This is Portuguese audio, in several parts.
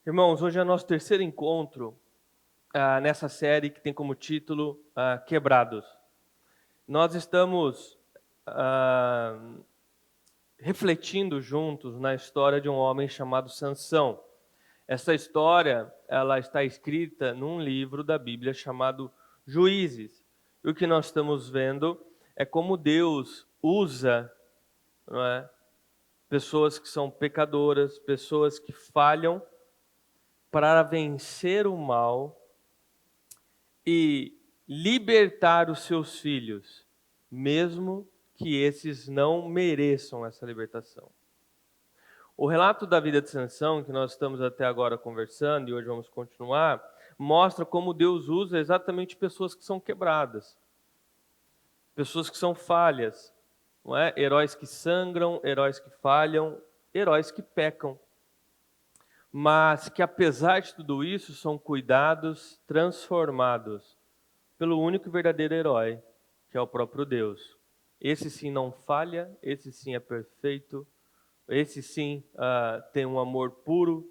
Irmãos, hoje é nosso terceiro encontro nessa série que tem como título Quebrados. Nós estamos refletindo juntos na história de um homem chamado Sansão. Essa história ela está escrita num livro da Bíblia chamado Juízes. E o que nós estamos vendo é como Deus usa, não é, pessoas que são pecadoras, pessoas que falham para vencer o mal e libertar os seus filhos, mesmo que esses não mereçam essa libertação. O relato da vida de Sansão, que nós estamos até agora conversando e hoje vamos continuar, mostra como Deus usa exatamente pessoas que são quebradas, pessoas que são falhas, não é? Heróis que sangram, heróis que falham, heróis que pecam, mas que apesar de tudo isso são cuidados, transformados pelo único e verdadeiro herói, que é o próprio Deus. Esse sim não falha, esse sim é perfeito, esse sim tem um amor puro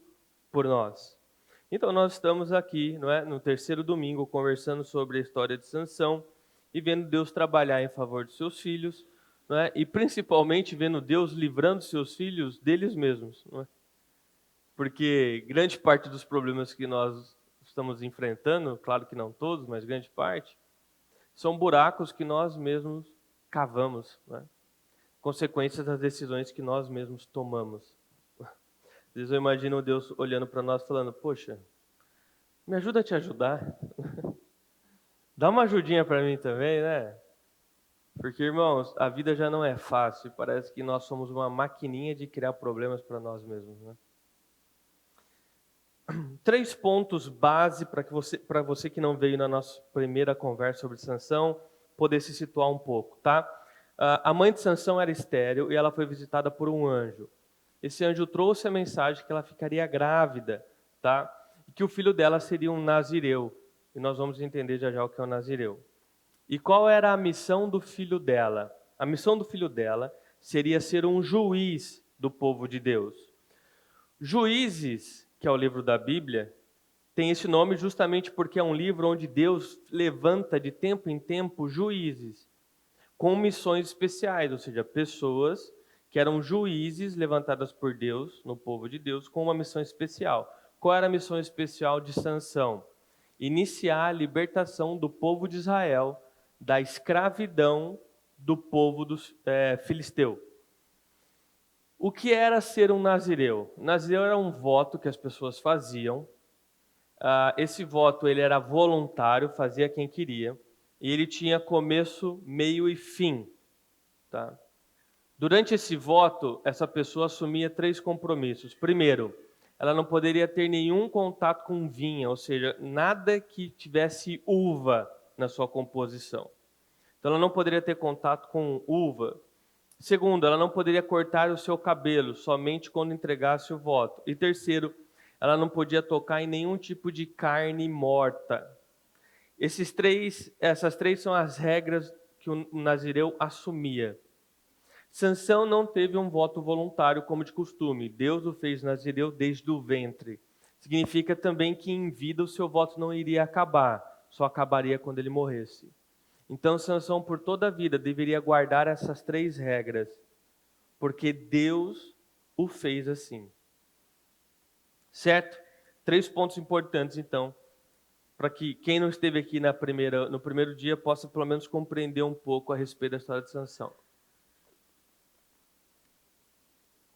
por nós. Então nós estamos aqui, não é, no terceiro domingo, conversando sobre a história de Sansão e vendo Deus trabalhar em favor de seus filhos, não é, e principalmente vendo Deus livrando seus filhos deles mesmos, não é? Porque grande parte dos problemas que nós estamos enfrentando, claro que não todos, mas grande parte, são buracos que nós mesmos cavamos, né? Consequências das decisões que nós mesmos tomamos. Às vezes eu imagino Deus olhando para nós falando, poxa, me ajuda a te ajudar. Dá uma ajudinha para mim também, né? Porque, irmãos, a vida já não é fácil. Parece que nós somos uma maquininha de criar problemas para nós mesmos, né? 3 pontos base para você que não veio na nossa primeira conversa sobre Sansão, poder se situar um pouco, tá? A mãe de Sansão era estéril e ela foi visitada por um anjo. Esse anjo trouxe a mensagem que ela ficaria grávida, tá? E que o filho dela seria um nazireu. E nós vamos entender já já o que é um nazireu. E qual era a missão do filho dela? A missão do filho dela seria ser um juiz do povo de Deus. Juízes, que é o livro da Bíblia, tem esse nome justamente porque é um livro onde Deus levanta de tempo em tempo juízes com missões especiais, ou seja, pessoas que eram juízes levantadas por Deus, no povo de Deus, com uma missão especial. Qual era a missão especial de Sansão? Iniciar a libertação do povo de Israel da escravidão do povo filisteu. O que era ser um nazireu? Nazireu era um voto que as pessoas faziam. Esse voto ele era voluntário, fazia quem queria, e ele tinha começo, meio e fim. Tá? Durante esse voto, essa pessoa assumia 3 compromissos. Primeiro, ela não poderia ter nenhum contato com vinha, ou seja, nada que tivesse uva na sua composição. Então ela não poderia ter contato com uva. Segundo, ela não poderia cortar o seu cabelo, somente quando entregasse o voto. E terceiro, ela não podia tocar em nenhum tipo de carne morta. Essas três são as regras que o nazireu assumia. Sansão não teve um voto voluntário como de costume. Deus o fez nazireu desde o ventre. Significa também que em vida o seu voto não iria acabar, só acabaria quando ele morresse. Então Sansão por toda a vida deveria guardar essas 3 regras, porque Deus o fez assim. Certo? 3 pontos importantes então, para que quem não esteve aqui no primeiro dia possa pelo menos compreender um pouco a respeito da história de Sansão.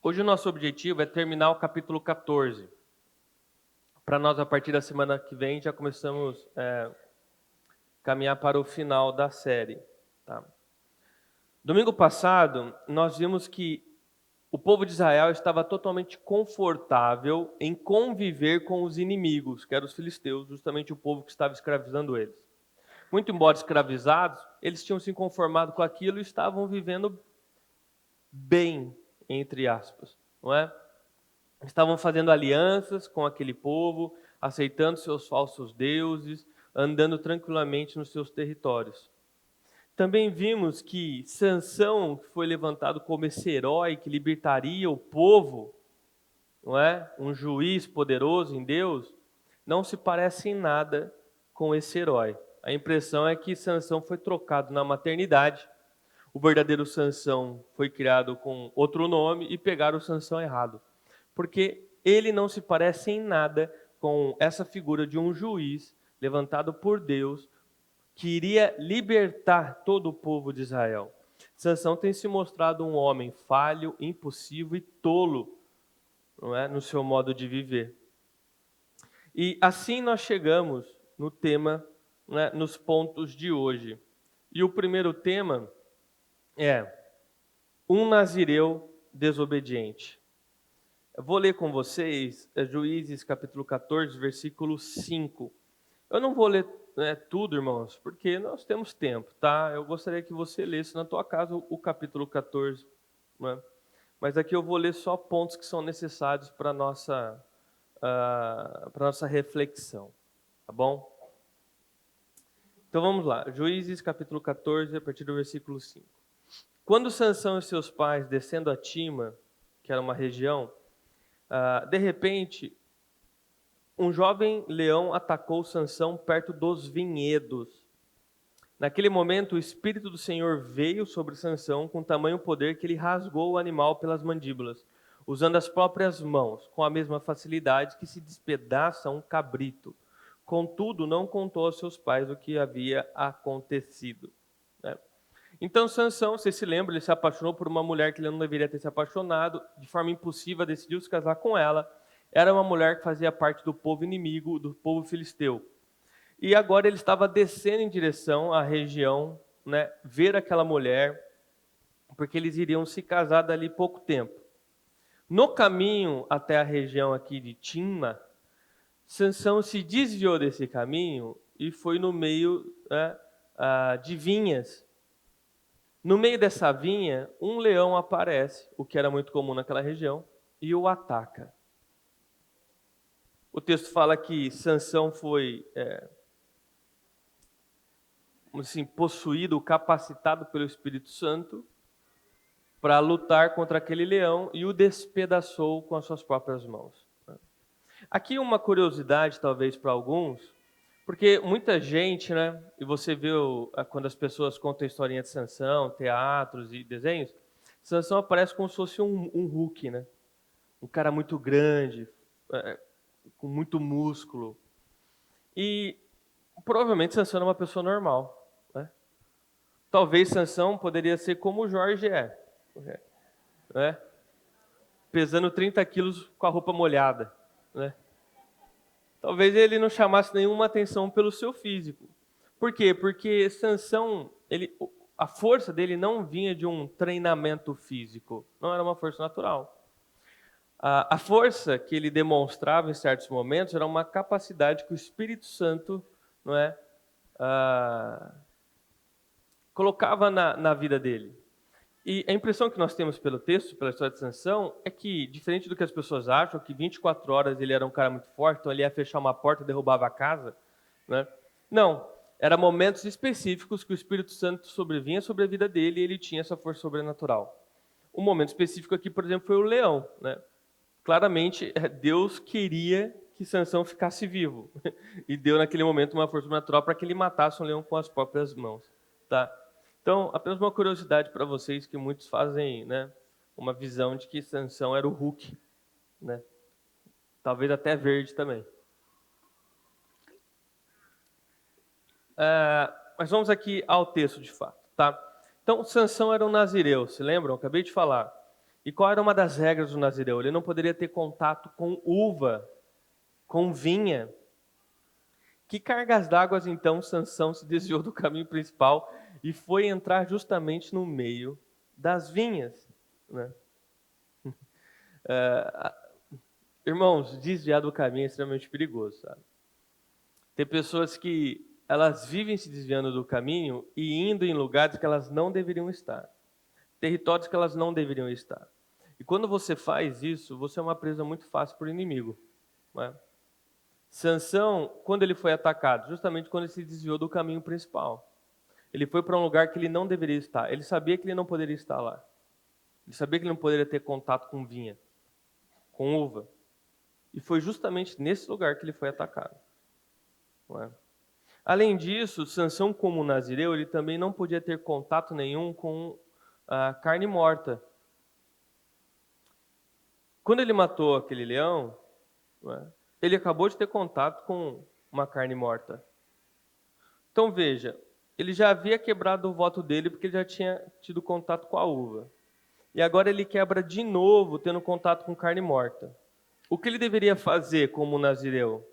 Hoje o nosso objetivo é terminar o capítulo 14. Para nós, a partir da semana que vem, já começamos a caminhar para o final da série. Tá? Domingo passado, nós vimos que o povo de Israel estava totalmente confortável em conviver com os inimigos, que eram os filisteus, justamente o povo que estava escravizando eles. Muito embora escravizados, eles tinham se conformado com aquilo e estavam vivendo bem, entre aspas, não é? Estavam fazendo alianças com aquele povo, aceitando seus falsos deuses, andando tranquilamente nos seus territórios. Também vimos que Sansão, que foi levantado como esse herói que libertaria o povo, não é? Um juiz poderoso em Deus, não se parece em nada com esse herói. A impressão é que Sansão foi trocado na maternidade. O verdadeiro Sansão foi criado com outro nome e pegaram o Sansão errado. Porque ele não se parece em nada com essa figura de um juiz levantado por Deus que iria libertar todo o povo de Israel. Sansão tem se mostrado um homem falho, impulsivo e tolo, não é? No seu modo de viver. E assim nós chegamos no tema, né, nos pontos de hoje. E o primeiro tema é um nazireu desobediente. Eu vou ler com vocês Juízes capítulo 14, versículo 5. Eu não vou ler tudo, irmãos, porque nós temos tempo, tá? Eu gostaria que você lesse na tua casa o capítulo 14, né? Mas aqui eu vou ler só pontos que são necessários para nossa reflexão, tá bom? Então vamos lá, Juízes capítulo 14, a partir do versículo 5. Quando Sansão e seus pais, descendo a Tima, que era uma região, de repente, um jovem leão atacou Sansão perto dos vinhedos. Naquele momento, o Espírito do Senhor veio sobre Sansão com tamanho poder que ele rasgou o animal pelas mandíbulas, usando as próprias mãos, com a mesma facilidade que se despedaça um cabrito. Contudo, não contou aos seus pais o que havia acontecido. Então Sansão, você se lembra, ele se apaixonou por uma mulher que ele não deveria ter se apaixonado, de forma impulsiva decidiu se casar com ela. Era uma mulher que fazia parte do povo inimigo, do povo filisteu. E agora ele estava descendo em direção à região, né, ver aquela mulher, porque eles iriam se casar dali pouco tempo. No caminho até a região aqui de Timna, Sansão se desviou desse caminho e foi no meio, né, de vinhas. No meio dessa vinha, um leão aparece, o que era muito comum naquela região, e o ataca. O texto fala que Sansão foi assim, possuído, capacitado pelo Espírito Santo para lutar contra aquele leão e o despedaçou com as suas próprias mãos. Aqui uma curiosidade, talvez, para alguns, porque muita gente, né, e você vê quando as pessoas contam a historinha de Sansão, teatros e desenhos, Sansão aparece como se fosse um Hulk, né? Um cara muito grande, com muito músculo. E provavelmente Sansão era uma pessoa normal, né? Talvez Sansão poderia ser como o Jorge né? Pesando 30 quilos com a roupa molhada, né? Talvez ele não chamasse nenhuma atenção pelo seu físico. Por quê? Porque Sansão, a força dele não vinha de um treinamento físico, não era uma força natural. A força que ele demonstrava em certos momentos era uma capacidade que o Espírito Santo, não é, colocava na vida dele. E a impressão que nós temos pelo texto, pela história de Sansão, é que, diferente do que as pessoas acham, que 24 horas ele era um cara muito forte, então ele ia fechar uma porta e derrubava a casa, né? Não, eram momentos específicos que o Espírito Santo sobrevinha sobre a vida dele e ele tinha essa força sobrenatural. Um momento específico aqui, por exemplo, foi o leão, né? Claramente, Deus queria que Sansão ficasse vivo e deu naquele momento uma força sobrenatural para que ele matasse um leão com as próprias mãos, tá? Então, apenas uma curiosidade para vocês, que muitos fazem, né, uma visão de que Sansão era o Hulk, né? Talvez até verde também. Mas vamos aqui ao texto de fato, tá? Então, Sansão era um nazireu, se lembram? Acabei de falar. E qual era uma das regras do nazireu? Ele não poderia ter contato com uva, com vinha. Que cargas d'água, então, Sansão se desviou do caminho principal e foi entrar justamente no meio das vinhas, né? Irmãos, desviar do caminho é extremamente perigoso, sabe? Tem pessoas que elas vivem se desviando do caminho e indo em lugares que elas não deveriam estar, territórios que elas não deveriam estar. E quando você faz isso, você é uma presa muito fácil para o inimigo, né? Sansão, quando ele foi atacado, justamente quando ele se desviou do caminho principal, ele foi para um lugar que ele não deveria estar. Ele sabia que ele não poderia estar lá. Ele sabia que ele não poderia ter contato com vinha, com uva. foi justamente nesse lugar que ele foi atacado. Não é? Além disso, Sansão, como nazireu, ele também não podia ter contato nenhum com a carne morta. Quando ele matou aquele leão, não é? Ele acabou de ter contato com uma carne morta. Então veja, ele já havia quebrado o voto dele porque ele já tinha tido contato com a uva. E agora ele quebra de novo, tendo contato com carne morta. O que ele deveria fazer como nazireu?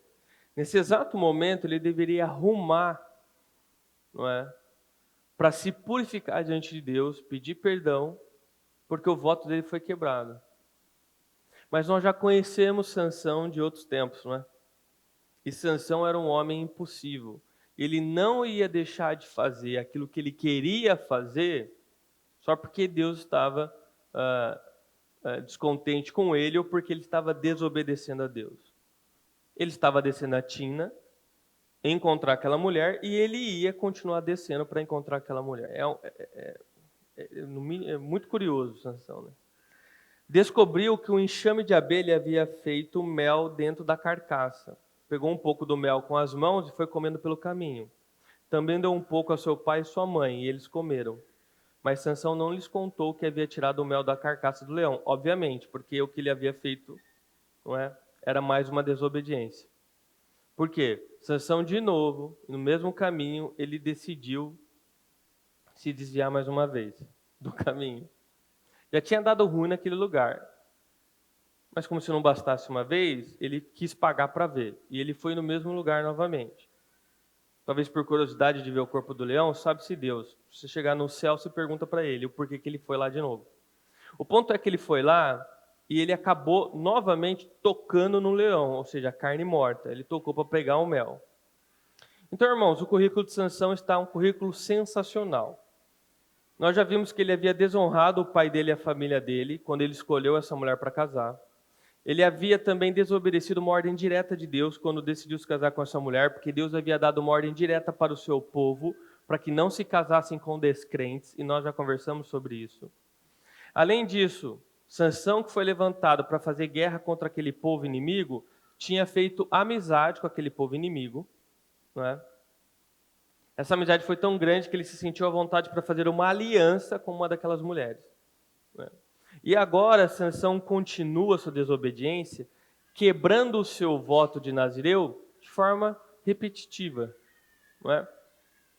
Nesse exato momento, ele deveria arrumar, não é? Para se purificar diante de Deus, pedir perdão, porque o voto dele foi quebrado. Mas nós já conhecemos Sansão de outros tempos, não é? E Sansão era um homem impulsivo. Ele não ia deixar de fazer aquilo que ele queria fazer só porque Deus estava descontente com ele ou porque ele estava desobedecendo a Deus. Ele estava descendo a Tina, encontrar aquela mulher, e ele ia continuar descendo para encontrar aquela mulher. É muito curioso, Sansão, né? Descobriu que o enxame de abelha havia feito mel dentro da carcaça. Pegou um pouco do mel com as mãos e foi comendo pelo caminho. Também deu um pouco a seu pai e sua mãe, e eles comeram. Mas Sansão não lhes contou que havia tirado o mel da carcaça do leão, obviamente, porque o que ele havia feito, não é, era mais uma desobediência. Por quê? Sansão, de novo, no mesmo caminho, ele decidiu se desviar mais uma vez do caminho. Já tinha dado ruim naquele lugar. Mas como se não bastasse uma vez, ele quis pagar para ver. E ele foi no mesmo lugar novamente. Talvez por curiosidade de ver o corpo do leão, sabe-se Deus. Se você chegar no céu, você pergunta para ele o porquê que ele foi lá de novo. O ponto é que ele foi lá e ele acabou novamente tocando no leão, ou seja, a carne morta. Ele tocou para pegar o mel. Então, irmãos, o currículo de Sansão está um currículo sensacional. Nós já vimos que ele havia desonrado o pai dele e a família dele, quando ele escolheu essa mulher para casar. Ele havia também desobedecido uma ordem direta de Deus, quando decidiu se casar com essa mulher, porque Deus havia dado uma ordem direta para o seu povo, para que não se casassem com descrentes, e nós já conversamos sobre isso. Além disso, Sansão, que foi levantado para fazer guerra contra aquele povo inimigo, tinha feito amizade com aquele povo inimigo, não é? Essa amizade foi tão grande que ele se sentiu à vontade para fazer uma aliança com uma daquelas mulheres. Né? E agora Sansão continua sua desobediência, quebrando o seu voto de nazireu de forma repetitiva. Não é?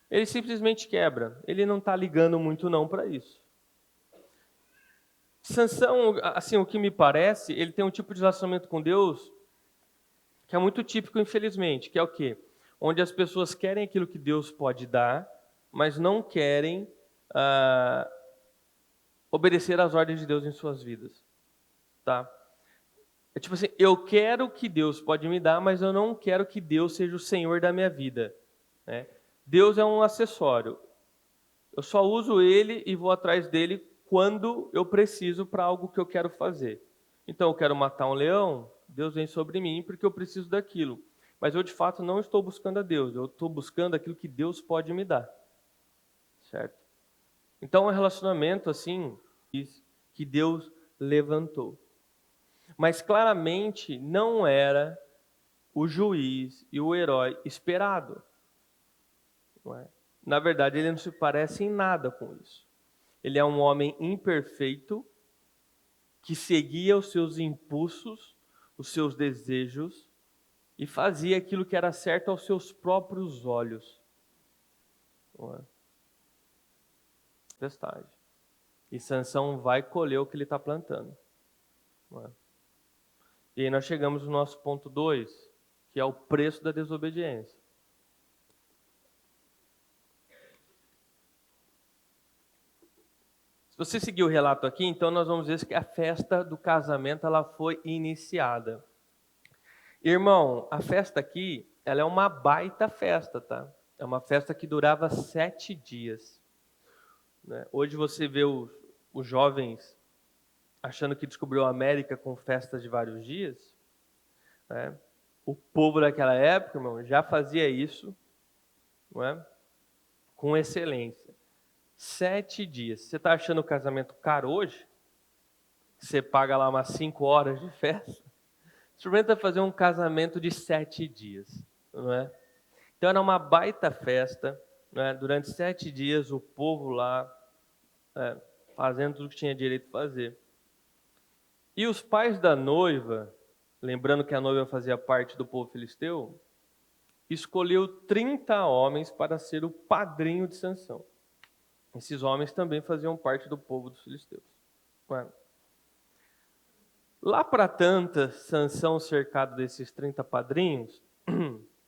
Ele simplesmente quebra. Ele não está ligando muito não para isso. Sansão, assim, o que me parece, ele tem um tipo de relacionamento com Deus que é muito típico, infelizmente, que é o quê? Onde as pessoas querem aquilo que Deus pode dar, mas não querem obedecer às ordens de Deus em suas vidas. Tá? É tipo assim, eu quero que Deus pode me dar, mas eu não quero que Deus seja o Senhor da minha vida. Né? Deus é um acessório. Eu só uso Ele e vou atrás dele quando eu preciso para algo que eu quero fazer. Então, eu quero matar um leão, Deus vem sobre mim porque eu preciso daquilo. Mas eu, de fato, não estou buscando a Deus. Eu estou buscando aquilo que Deus pode me dar. Certo? Então, é um relacionamento assim que Deus levantou. Mas, claramente, não era o juiz e o herói esperado. Não é? Na verdade, ele não se parece em nada com isso. Ele é um homem imperfeito que seguia os seus impulsos, os seus desejos e fazia aquilo que era certo aos seus próprios olhos. Não é? Testagem. E Sansão vai colher o que ele está plantando. Não é? E aí nós chegamos no nosso ponto 2, que é o preço da desobediência. Se você seguir o relato aqui, então nós vamos ver que a festa do casamento ela foi iniciada. Irmão, a festa aqui, ela é uma baita festa, tá? É uma festa que durava 7 dias. Né? Hoje você vê os jovens achando que descobriu a América com festas de vários dias. Né? O povo daquela época, irmão, já fazia isso, não é? Com excelência. 7 dias. Você está achando o casamento caro hoje? Você paga lá umas 5 horas de festa? Experimenta fazer um casamento de 7 dias, não é? Então era uma baita festa, né? Durante 7 dias o povo lá fazendo tudo que tinha direito de fazer. E os pais da noiva, lembrando que a noiva fazia parte do povo filisteu, escolheu 30 homens para ser o padrinho de Sansão. Esses homens também faziam parte do povo dos filisteus. Lá para tantas, Sansão, cercado desses 30 padrinhos,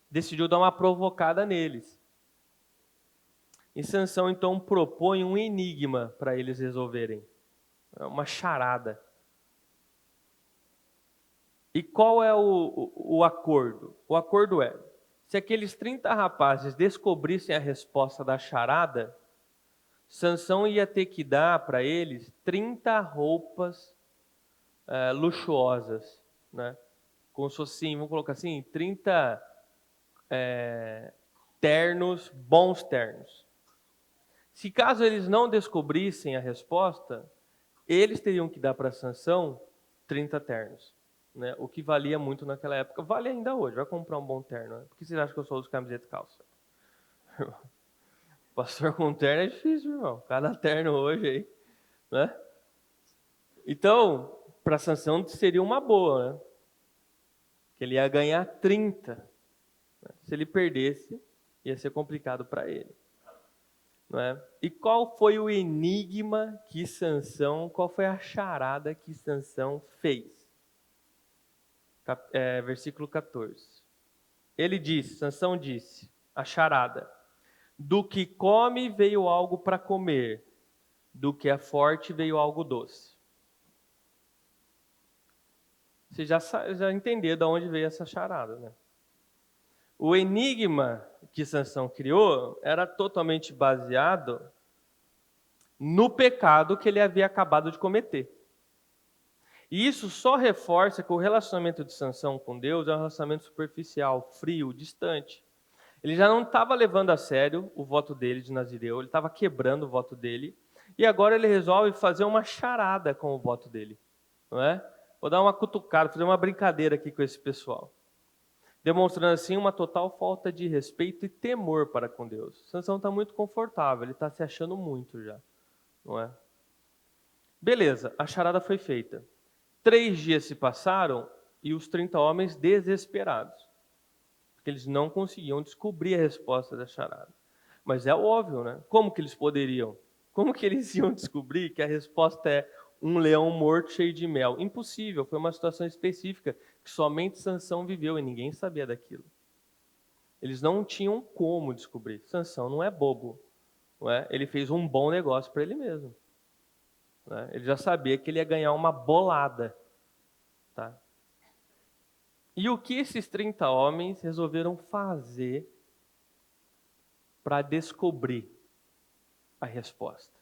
decidiu dar uma provocada neles. E Sansão então propõe um enigma para eles resolverem. Uma charada. E qual é o acordo? O acordo é, se aqueles 30 rapazes descobrissem a resposta da charada, Sansão ia ter que dar para eles 30 roupas luxuosas, né? Como se fosse assim, vamos colocar assim, 30 ternos, bons ternos. Se caso eles não descobrissem a resposta, eles teriam que dar para Sansão 30 ternos, né? O que valia muito naquela época, vale ainda hoje. Vai comprar um bom terno, né? Por que vocês acham que eu só uso camiseta e calça? Pastor com terno é difícil, irmão. Cada terno hoje aí, né? Então, para Sansão seria uma boa, né? Que ele ia ganhar 30. Se ele perdesse, ia ser complicado para ele. Não é? E qual foi o enigma que Sansão, qual foi a charada que Sansão fez? Versículo 14. Sansão disse, a charada: do que come veio algo para comer, do que é forte veio algo doce. Você já entendeu de onde veio essa charada, né? O enigma que Sansão criou era totalmente baseado no pecado que ele havia acabado de cometer. E isso só reforça que o relacionamento de Sansão com Deus é um relacionamento superficial, frio, distante. Ele já não estava levando a sério o voto dele de Nazireu, ele estava quebrando o voto dele, e agora ele resolve fazer uma charada com o voto dele, não é? Vou dar uma cutucada, fazer uma brincadeira aqui com esse pessoal, demonstrando assim uma total falta de respeito e temor para com Deus. Sansão está muito confortável, ele está se achando muito já, não é? Beleza, a charada foi feita. 3 dias se passaram e os 30 homens desesperados, porque eles não conseguiam descobrir a resposta da charada. Mas é óbvio, né? Como que eles poderiam? Como que eles iam descobrir que a resposta é um leão morto cheio de mel? Impossível, foi uma situação específica que somente Sansão viveu e ninguém sabia daquilo. Eles não tinham como descobrir. Sansão não é bobo, não é? Ele fez um bom negócio para ele mesmo. Né? Ele já sabia que ele ia ganhar uma bolada. Tá? E o que esses 30 homens resolveram fazer para descobrir a resposta?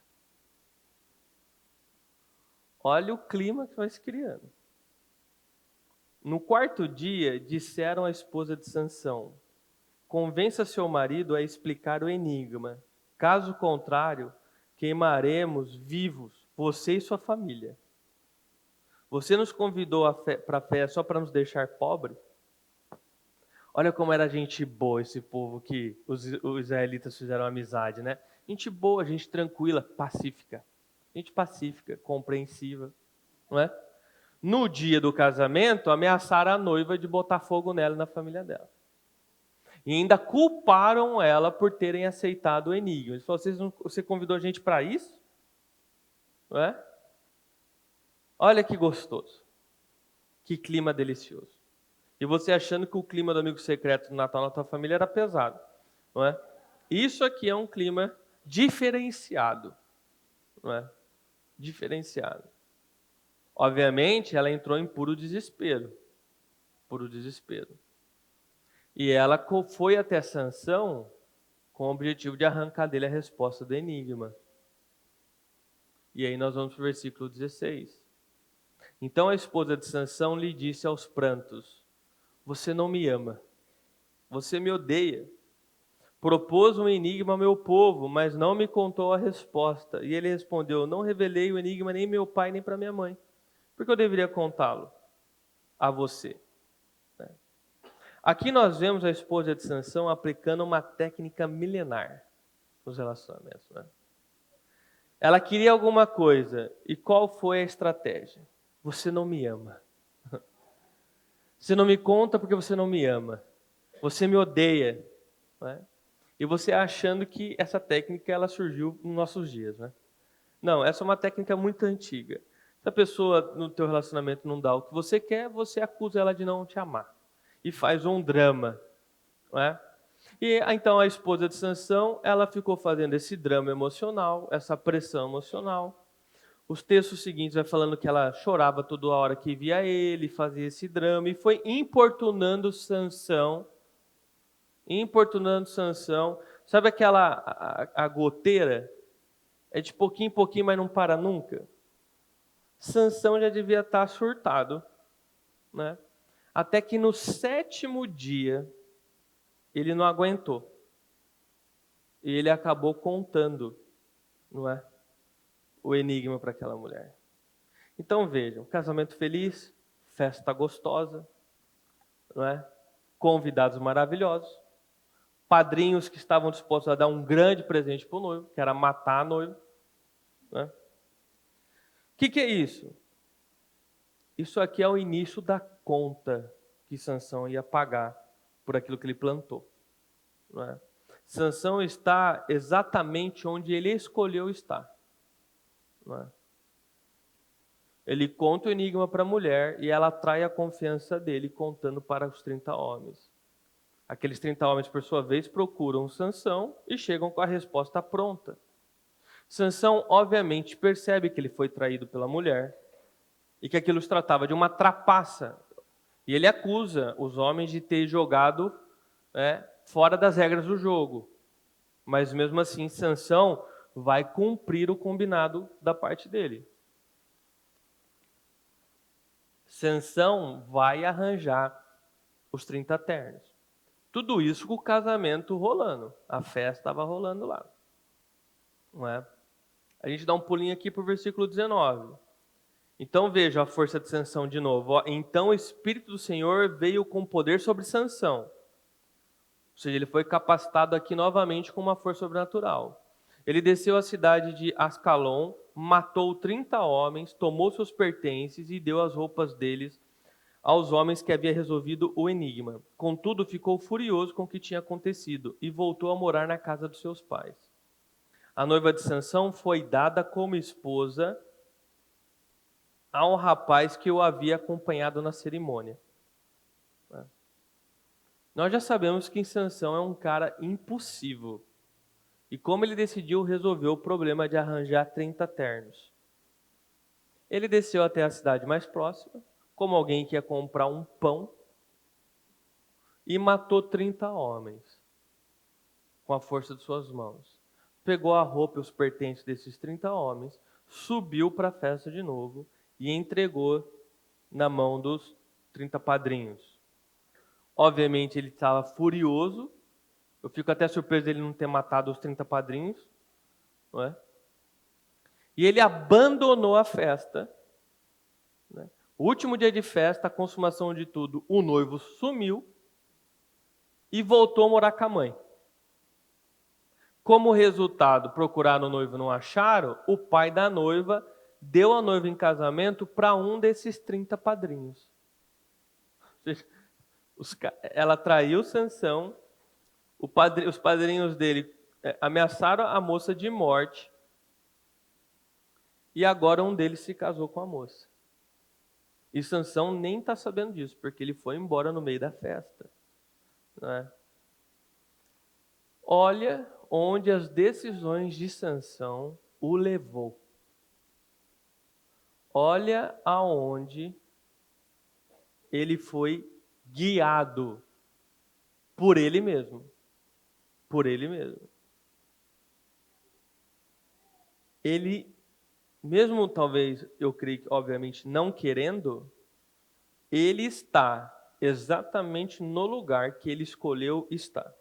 Olha o clima que vai se criando. No 4º dia, disseram à esposa de Sansão: convença seu marido a explicar o enigma. Caso contrário, queimaremos vivos você e sua família. Você nos convidou para a festa só para nos deixar pobres? Olha como era gente boa esse povo que os israelitas fizeram amizade, né? Gente boa, gente tranquila, pacífica. Gente pacífica, compreensiva, não é? No dia do casamento, ameaçaram a noiva de botar fogo nela e na família dela. E ainda culparam ela por terem aceitado o enigma. Eles falaram, você convidou a gente para isso? Não é? Olha que gostoso. Que clima delicioso. E você achando que o clima do amigo secreto do Natal na tua família era pesado, não é? Isso aqui é um clima diferenciado, não é? Diferenciado. Obviamente, ela entrou em puro desespero. Puro desespero. E ela foi até Sansão com o objetivo de arrancar dele a resposta do enigma. E aí nós vamos para o versículo 16. Então a esposa de Sansão lhe disse aos prantos: você não me ama, você me odeia. Propôs um enigma ao meu povo, mas não me contou a resposta. E ele respondeu: não revelei o enigma nem meu pai nem para minha mãe. Por que eu deveria contá-lo a você? Aqui nós vemos a esposa de Sansão aplicando uma técnica milenar nos relacionamentos, né? Ela queria alguma coisa, e qual foi a estratégia? Você não me ama. Você não me conta porque você não me ama. Você me odeia, né? E você achando que essa técnica ela surgiu nos nossos dias, né? Não, essa é uma técnica muito antiga. Se a pessoa no teu relacionamento não dá o que você quer, você acusa ela de não te amar. E faz um drama, não é? E então a esposa de Sansão, ela ficou fazendo esse drama emocional, essa pressão emocional. Os textos seguintes vai falando que ela chorava toda hora que via ele, fazia esse drama e foi importunando Sansão. Sabe aquela a goteira? É de pouquinho em pouquinho, mas não para nunca. Sansão já devia estar surtado, né? Até que no 7º dia ele não aguentou. E ele acabou contando, não é? O enigma para aquela mulher. Então vejam, casamento feliz, festa gostosa, não é? Convidados maravilhosos, padrinhos que estavam dispostos a dar um grande presente para o noivo, que era matar a noiva, né? O que é isso? Isso aqui é o início da conta que Sansão ia pagar por aquilo que ele plantou, não é? Sansão está exatamente onde ele escolheu estar, não é? Ele conta o enigma para a mulher e ela atrai a confiança dele contando para os 30 homens. Aqueles 30 homens, por sua vez, procuram Sansão e chegam com a resposta pronta. Sansão, obviamente, percebe que ele foi traído pela mulher e que aquilo se tratava de uma trapaça. E ele acusa os homens de ter jogado fora das regras do jogo. Mas mesmo assim, Sansão vai cumprir o combinado da parte dele. Sansão vai arranjar os 30 ternos. Tudo isso com o casamento rolando. A festa estava rolando lá. Não é? A gente dá um pulinho aqui para o versículo 19. Então veja a força de Sansão de novo. Então o Espírito do Senhor veio com poder sobre Sansão. Ou seja, ele foi capacitado aqui novamente com uma força sobrenatural. Ele desceu à cidade de Ascalon, matou 30 homens, tomou seus pertences e deu as roupas deles aos homens que havia resolvido o enigma. Contudo, ficou furioso com o que tinha acontecido e voltou a morar na casa dos seus pais. A noiva de Sansão foi dada como esposa a um rapaz que o havia acompanhado na cerimônia. Nós já sabemos que Sansão é um cara impulsivo. E como ele decidiu resolver o problema de arranjar 30 ternos? Ele desceu até a cidade mais próxima, como alguém que ia comprar um pão, e matou 30 homens com a força de suas mãos. Pegou a roupa e os pertences desses 30 homens, subiu para a festa de novo e entregou na mão dos 30 padrinhos. Obviamente ele estava furioso. Eu fico até surpreso dele não ter matado os 30 padrinhos, não é? E ele abandonou a festa, né? O último dia de festa, a consumação de tudo, o noivo sumiu e voltou a morar com a mãe. Como resultado, procuraram o noivo e não acharam, o pai da noiva deu a noiva em casamento para um desses 30 padrinhos. Ela traiu Sansão, os padrinhos dele ameaçaram a moça de morte e agora um deles se casou com a moça. E Sansão nem está sabendo disso, porque ele foi embora no meio da festa. Né? Olha onde as decisões de Sansão o levou. Olha aonde ele foi guiado por ele mesmo. Por ele mesmo. Ele, mesmo talvez, eu creio que, obviamente, não querendo, ele está exatamente no lugar que ele escolheu estar.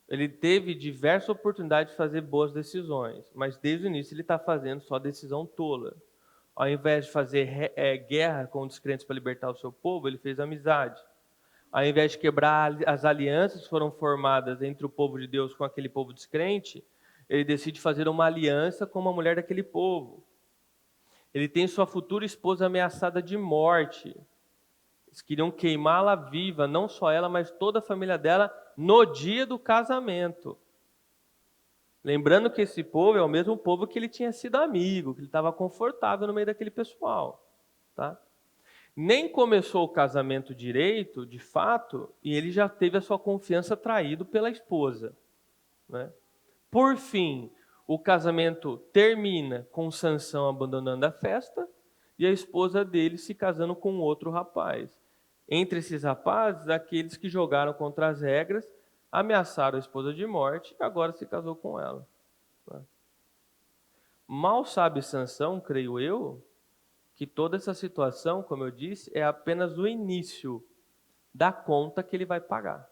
Ele teve diversas oportunidades de fazer boas decisões, mas desde o início ele está fazendo só decisão tola. Ao invés de fazer guerra com os crentes para libertar o seu povo, ele fez amizade. Ao invés de quebrar as alianças que foram formadas entre o povo de Deus com aquele povo descrente, ele decide fazer uma aliança com uma mulher daquele povo. Ele tem sua futura esposa ameaçada de morte. Eles queriam queimá-la viva, não só ela, mas toda a família dela, no dia do casamento. Lembrando que esse povo é o mesmo povo que ele tinha sido amigo, que ele estava confortável no meio daquele pessoal. Tá? Nem começou o casamento direito, de fato, e ele já teve a sua confiança traído pela esposa. Né? Por fim, o casamento termina com Sansão abandonando a festa e a esposa dele se casando com outro rapaz. Entre esses rapazes, aqueles que jogaram contra as regras, ameaçaram a esposa de morte e agora se casou com ela. Mal sabe Sansão, creio eu, que toda essa situação, como eu disse, é apenas o início da conta que ele vai pagar.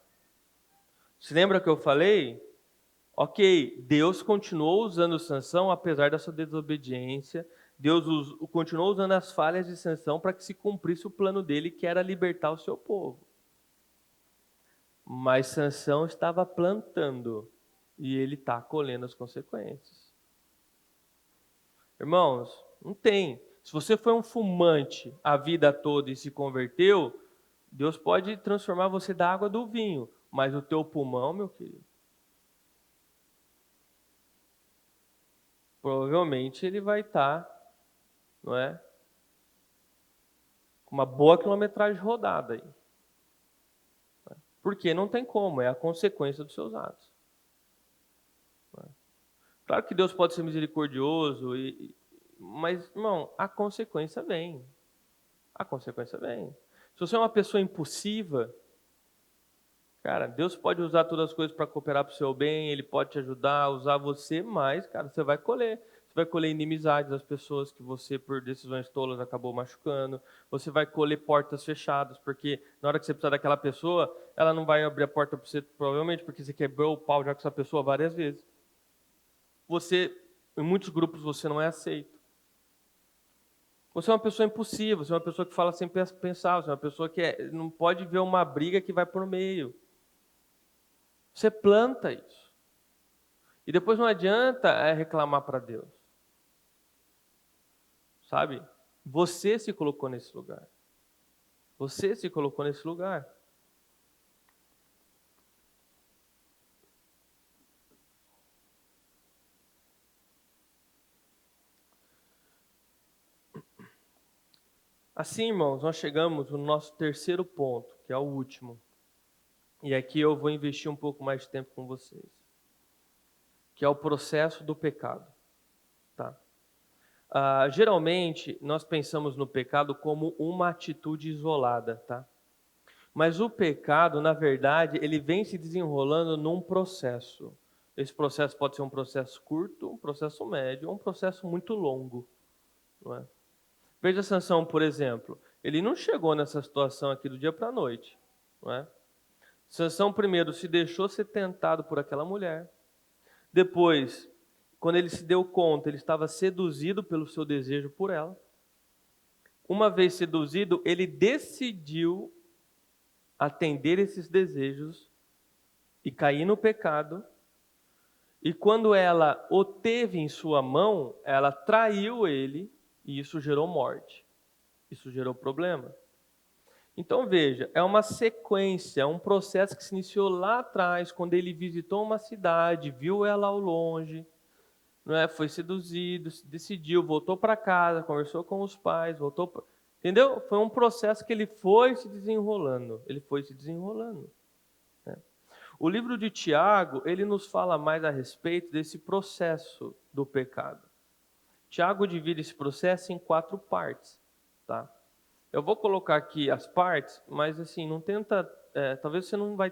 Se lembra que eu falei? Ok, Deus continuou usando Sansão apesar da sua desobediência. Deus continuou usando as falhas de Sansão para que se cumprisse o plano dele, que era libertar o seu povo. Mas Sansão estava plantando e ele está colhendo as consequências. Irmãos, não tem. Se você foi um fumante a vida toda e se converteu, Deus pode transformar você da água do vinho, mas o teu pulmão, meu querido, provavelmente ele vai estar, não é, com uma boa quilometragem rodada aí. Porque não tem como, é a consequência dos seus atos. Claro que Deus pode ser misericordioso, mas, irmão, a consequência vem. A consequência vem. Se você é uma pessoa impulsiva, cara, Deus pode usar todas as coisas para cooperar para o seu bem, Ele pode te ajudar, usar você, mas, cara, você vai colher. Você vai colher inimizades das pessoas que você, por decisões tolas, acabou machucando. Você vai colher portas fechadas, porque na hora que você precisar daquela pessoa, ela não vai abrir a porta para você, provavelmente, porque você quebrou o pau já com essa pessoa várias vezes. Você, em muitos grupos, você não é aceito. Você é uma pessoa impulsiva, você é uma pessoa que fala sem pensar, você é uma pessoa que não pode ver uma briga que vai por meio. Você planta isso. E depois não adianta reclamar para Deus. Sabe? Você se colocou nesse lugar. Você se colocou nesse lugar. Assim, irmãos, nós chegamos no nosso terceiro ponto, que é o último. E aqui eu vou investir um pouco mais de tempo com vocês. Que é o processo do pecado. Tá? Geralmente, nós pensamos no pecado como uma atitude isolada, tá? Mas o pecado, na verdade, ele vem se desenrolando num processo. Esse processo pode ser um processo curto, um processo médio, ou um processo muito longo. Não é? Veja Sansão, por exemplo. Ele não chegou nessa situação aqui do dia para a noite. Não é? Sansão, primeiro, se deixou ser tentado por aquela mulher. Depois, quando ele se deu conta, ele estava seduzido pelo seu desejo por ela. Uma vez seduzido, ele decidiu atender esses desejos e cair no pecado. E quando ela o teve em sua mão, ela traiu ele e isso gerou morte. Isso gerou problema. Então veja, é uma sequência, é um processo que se iniciou lá atrás, quando ele visitou uma cidade, viu ela ao longe, não é? Foi seduzido, decidiu, voltou para casa, conversou com os pais, voltou pra... Entendeu? Foi um processo que ele foi se desenrolando. Ele foi se desenrolando. Né? O livro de Tiago, ele nos fala mais a respeito desse processo do pecado. Tiago divide esse processo em 4 partes. Tá? Eu vou colocar aqui as partes, mas assim, não tenta... talvez você não vai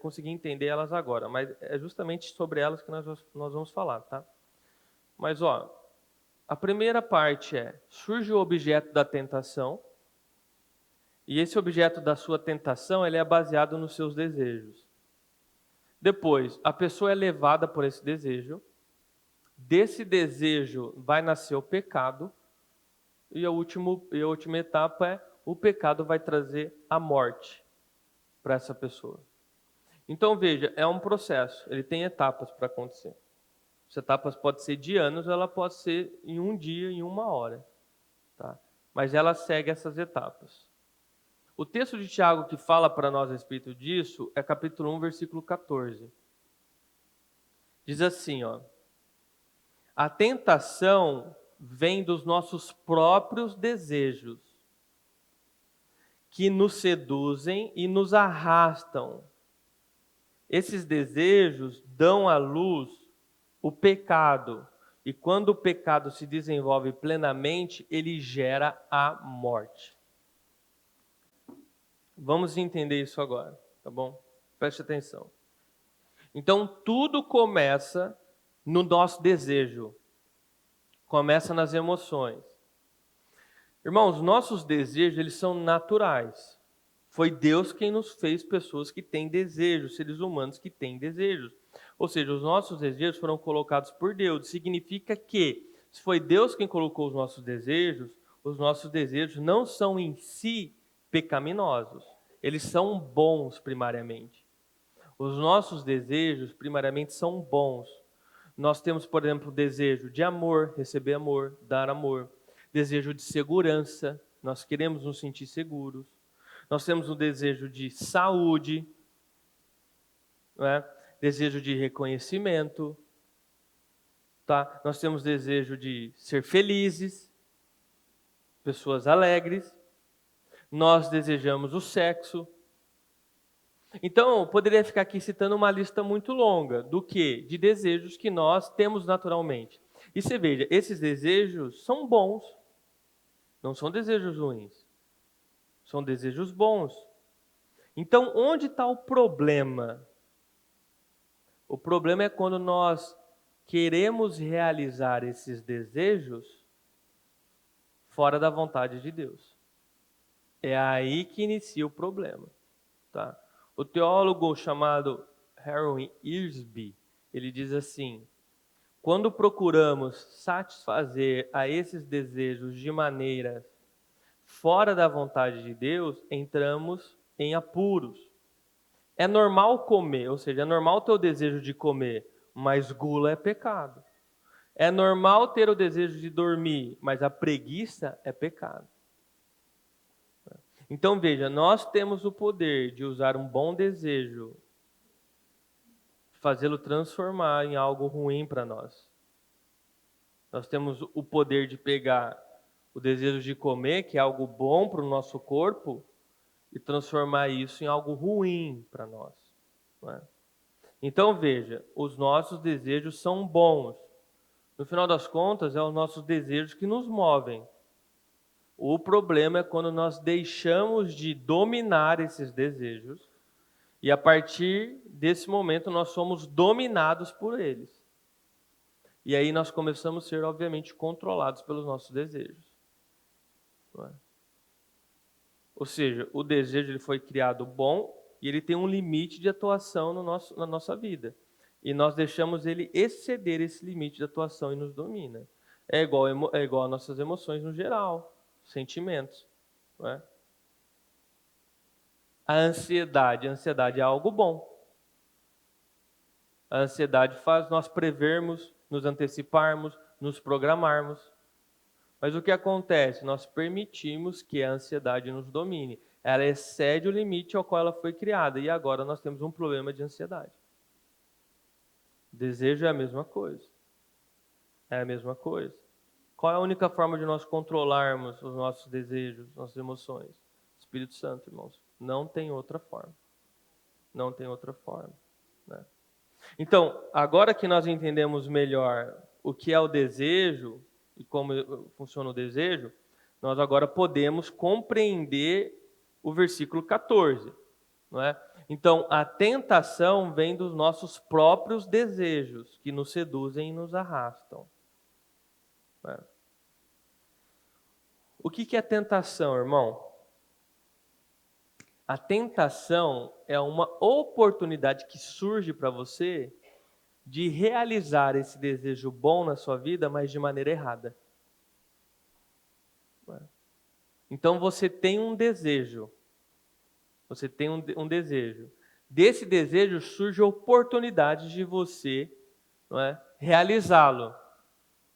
conseguir entender elas agora, mas é justamente sobre elas que nós vamos falar. Tá? Mas, ó, a primeira parte surge o objeto da tentação, e esse objeto da sua tentação, ele é baseado nos seus desejos. Depois, a pessoa é levada por esse desejo, desse desejo vai nascer o pecado, e a última etapa é o pecado vai trazer a morte para essa pessoa. Então veja, é um processo, ele tem etapas para acontecer. As etapas podem ser de anos, ela pode ser em um dia, em uma hora. Tá? Mas ela segue essas etapas. O texto de Tiago que fala para nós a respeito disso é capítulo 1, versículo 14. Diz assim, ó: a tentação vem dos nossos próprios desejos, que nos seduzem e nos arrastam. Esses desejos dão à luz o pecado, e quando o pecado se desenvolve plenamente, ele gera a morte. Vamos entender isso agora, tá bom? Preste atenção. Então, tudo começa no nosso desejo, começa nas emoções. Irmãos, nossos desejos, eles são naturais. Foi Deus quem nos fez pessoas que têm desejos, seres humanos que têm desejos. Ou seja, os nossos desejos foram colocados por Deus. Significa que, se foi Deus quem colocou os nossos desejos não são em si pecaminosos. Eles são bons primariamente. Os nossos desejos primariamente são bons. Nós temos, por exemplo, o desejo de amor, receber amor, dar amor. Desejo de segurança, nós queremos nos sentir seguros. Nós temos o desejo de saúde, não é? Desejo de reconhecimento, tá? Nós temos desejo de ser felizes, pessoas alegres. Nós desejamos o sexo. Então, eu poderia ficar aqui citando uma lista muito longa do que? De desejos que nós temos naturalmente. E você veja, esses desejos são bons, não são desejos ruins, são desejos bons. Então, onde está o problema? O problema é quando nós queremos realizar esses desejos fora da vontade de Deus. É aí que inicia o problema, tá? O teólogo chamado Harold Earsby, ele diz assim: quando procuramos satisfazer a esses desejos de maneira fora da vontade de Deus, entramos em apuros. É normal comer, ou seja, é normal ter o desejo de comer, mas gula é pecado. É normal ter o desejo de dormir, mas a preguiça é pecado. Então veja, nós temos o poder de usar um bom desejo, fazê-lo transformar em algo ruim para nós. Nós temos o poder de pegar o desejo de comer, que é algo bom para o nosso corpo, e transformar isso em algo ruim para nós. Não é? Então veja, os nossos desejos são bons. No final das contas, é os nossos desejos que nos movem. O problema é quando nós deixamos de dominar esses desejos e a partir desse momento nós somos dominados por eles. E aí nós começamos a ser, obviamente, controlados pelos nossos desejos. Não é? Ou seja, o desejo ele foi criado bom e ele tem um limite de atuação na nossa vida. E nós deixamos ele exceder esse limite de atuação e nos domina. É igual às nossas emoções no geral, sentimentos. Não é? A ansiedade é algo bom. A ansiedade faz nós prevermos, nos anteciparmos, nos programarmos. Mas o que acontece? Nós permitimos que a ansiedade nos domine. Ela excede o limite ao qual ela foi criada. E agora nós temos um problema de ansiedade. Desejo é a mesma coisa. É a mesma coisa. Qual é a única forma de nós controlarmos os nossos desejos, nossas emoções? Espírito Santo, irmãos. Não tem outra forma. Não tem outra forma. Né? Então, agora que nós entendemos melhor o que é o desejo e como funciona o desejo, nós agora podemos compreender o versículo 14. Não é? Então, a tentação vem dos nossos próprios desejos, que nos seduzem e nos arrastam. Não é? O que é tentação, irmão? A tentação é uma oportunidade que surge para você de realizar esse desejo bom na sua vida, mas de maneira errada. Então você tem um desejo. Você tem um desejo. Desse desejo surge a oportunidade de você, não é, realizá-lo.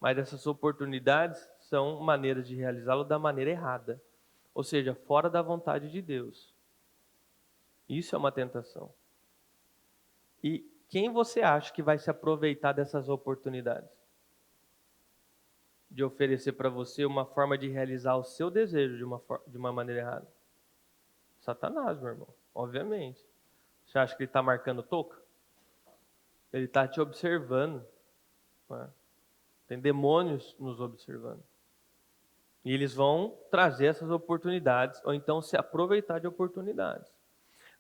Mas essas oportunidades são maneiras de realizá-lo da maneira errada. Ou seja, fora da vontade de Deus. Isso é uma tentação. E quem você acha que vai se aproveitar dessas oportunidades? De oferecer para você uma forma de realizar o seu desejo de uma maneira errada? Satanás, meu irmão, obviamente. Você acha que ele está marcando toca? Ele está te observando. Não é? Tem demônios nos observando. E eles vão trazer essas oportunidades, ou então se aproveitar de oportunidades.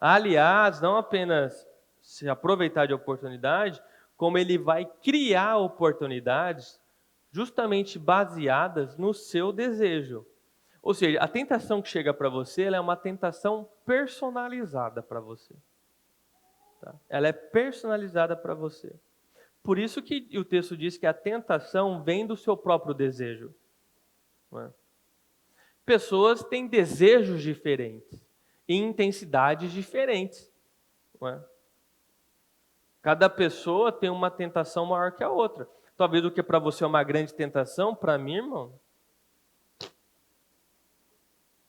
Aliás, não apenas se aproveitar de oportunidade, como ele vai criar oportunidades justamente baseadas no seu desejo. Ou seja, a tentação que chega para você, ela é uma tentação personalizada para você. Tá? Ela é personalizada para você. Por isso que o texto diz que a tentação vem do seu próprio desejo. Não é? Pessoas têm desejos diferentes, e intensidades diferentes. Não é? Cada pessoa tem uma tentação maior que a outra. Talvez o que para você é uma grande tentação, para mim, irmão,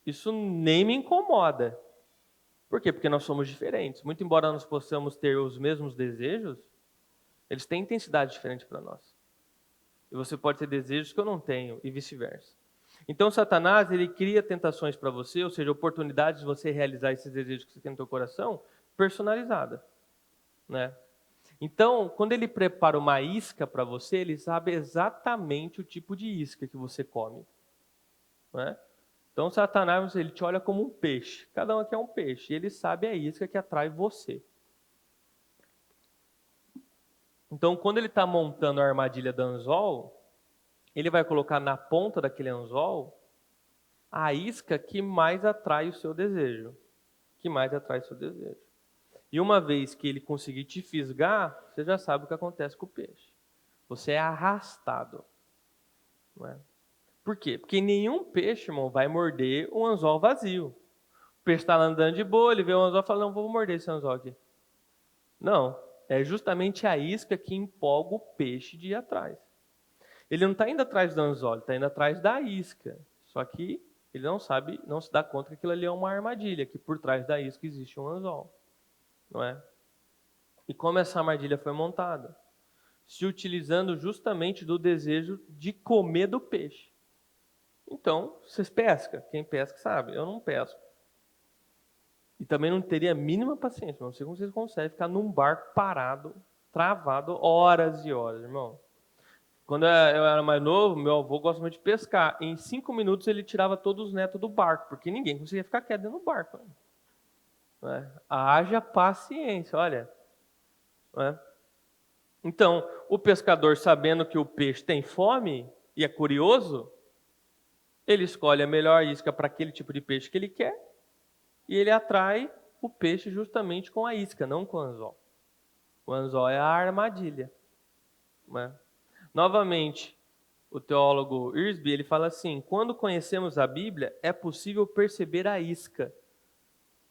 isso nem me incomoda. Por quê? Porque nós somos diferentes. Muito embora nós possamos ter os mesmos desejos, eles têm intensidade diferente para nós. E você pode ter desejos que eu não tenho, e vice-versa. Então, Satanás, ele cria tentações para você, ou seja, oportunidades de você realizar esses desejos que você tem no seu coração, personalizada, né? Então, quando ele prepara uma isca para você, ele sabe exatamente o tipo de isca que você come, né? Então, Satanás, ele te olha como um peixe. Cada um aqui é um peixe. E ele sabe a isca que atrai você. Então, quando ele está montando a armadilha do anzol, ele vai colocar na ponta daquele anzol a isca que mais atrai o seu desejo. Que mais atrai o seu desejo. E uma vez que ele conseguir te fisgar, você já sabe o que acontece com o peixe. Você é arrastado. Não é? Por quê? Porque nenhum peixe, irmão, vai morder um anzol vazio. O peixe está andando de boa, ele vê o anzol e fala, não, vou morder esse anzol aqui. Não, é justamente a isca que empolga o peixe de ir atrás. Ele não está indo atrás do anzol, ele está indo atrás da isca. Só que ele não sabe, não se dá conta que aquilo ali é uma armadilha, que por trás da isca existe um anzol. Não é? E como essa armadilha foi montada? Se utilizando justamente do desejo de comer do peixe. Então, vocês pescam. Quem pesca sabe, eu não pesco. E também não teria a mínima paciência, não sei como vocês conseguem ficar num barco parado, travado, horas e horas, irmão. Quando eu era mais novo, meu avô gosta muito de pescar. Em 5 minutos ele tirava todos os netos do barco, porque ninguém conseguia ficar quieto dentro do barco. Né? Haja paciência, olha. Né? Então, o pescador, sabendo que o peixe tem fome e é curioso, ele escolhe a melhor isca para aquele tipo de peixe que ele quer e ele atrai o peixe justamente com a isca, não com o anzol. O anzol é a armadilha. Né? Novamente, o teólogo Earsby, ele fala assim, quando conhecemos a Bíblia, é possível perceber a isca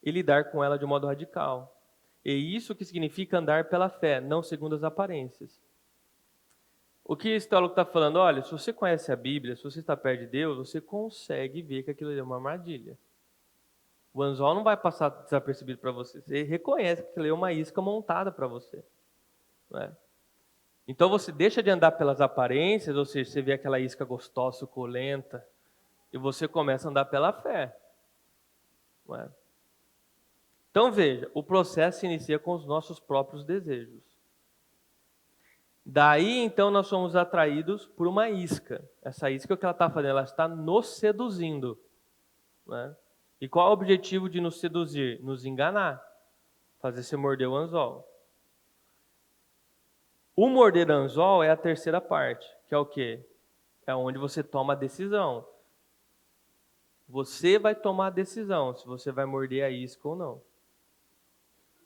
e lidar com ela de modo radical. E isso que significa andar pela fé, não segundo as aparências. O que esse teólogo está falando? Olha, se você conhece a Bíblia, se você está perto de Deus, você consegue ver que aquilo é uma armadilha. O anzol não vai passar desapercebido para você. Você reconhece que aquilo é uma isca montada para você. Não é? Então você deixa de andar pelas aparências, ou seja, você vê aquela isca gostosa, suculenta, e você começa a andar pela fé. Não é? Então veja, o processo se inicia com os nossos próprios desejos. Daí então nós somos atraídos por uma isca. Essa isca, o que ela está fazendo? Ela está nos seduzindo. Né? E qual é o objetivo de nos seduzir? Nos enganar. Fazer você morder o anzol. O morder anzol é a terceira parte, que é o quê? É onde você toma a decisão. Você vai tomar a decisão se você vai morder a isca ou não.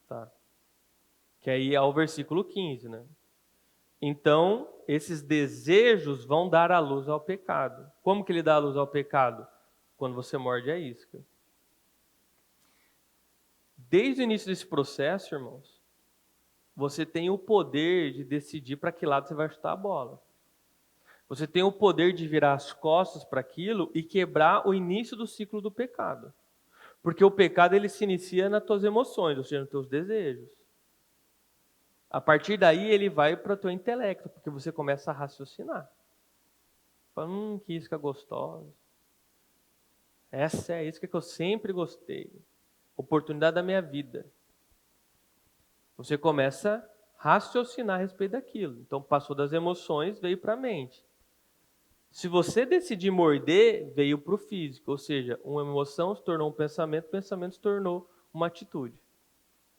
Tá? Que aí é o versículo 15, né? Então, esses desejos vão dar a luz ao pecado. Como que ele dá a luz ao pecado? quando você morde a isca. Desde o início desse processo, irmãos, você tem o poder de decidir para que lado você vai chutar a bola. Você tem o poder de virar as costas para aquilo e quebrar o início do ciclo do pecado. Porque o pecado ele se inicia nas tuas emoções, ou seja, nos teus desejos. A partir daí ele vai para o teu intelecto, porque você começa a raciocinar. Fala, que isca gostosa. Essa é a isca que eu sempre gostei. Oportunidade da minha vida. Você começa a raciocinar a respeito daquilo. Então passou das emoções, veio para a mente. Se você decidir morder, veio para o físico. Ou seja, uma emoção se tornou um pensamento, o pensamento se tornou uma atitude.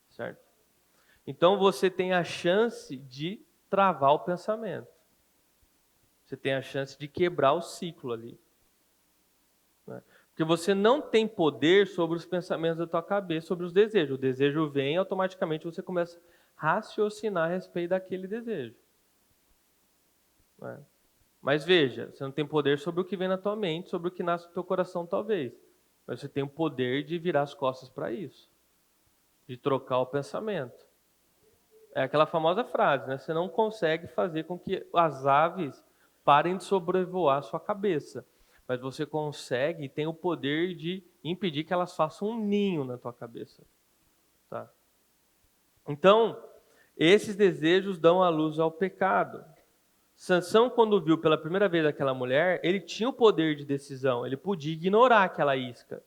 Certo? Então você tem a chance de travar o pensamento. Você tem a chance de quebrar o ciclo ali. Né? Porque você não tem poder sobre os pensamentos da tua cabeça, sobre os desejos. O desejo vem, automaticamente você começa a raciocinar a respeito daquele desejo. Né? Mas veja, você não tem poder sobre o que vem na tua mente, sobre o que nasce no teu coração talvez. Mas você tem o poder de virar as costas para isso. De trocar o pensamento. É aquela famosa frase, né? Você não consegue fazer com que as aves parem de sobrevoar a sua cabeça. Mas você consegue e tem o poder de impedir que elas façam um ninho na tua cabeça. Tá? Então, esses desejos dão a luz ao pecado. Sansão, quando viu pela primeira vez aquela mulher, ele tinha o poder de decisão. Ele podia ignorar aquela isca.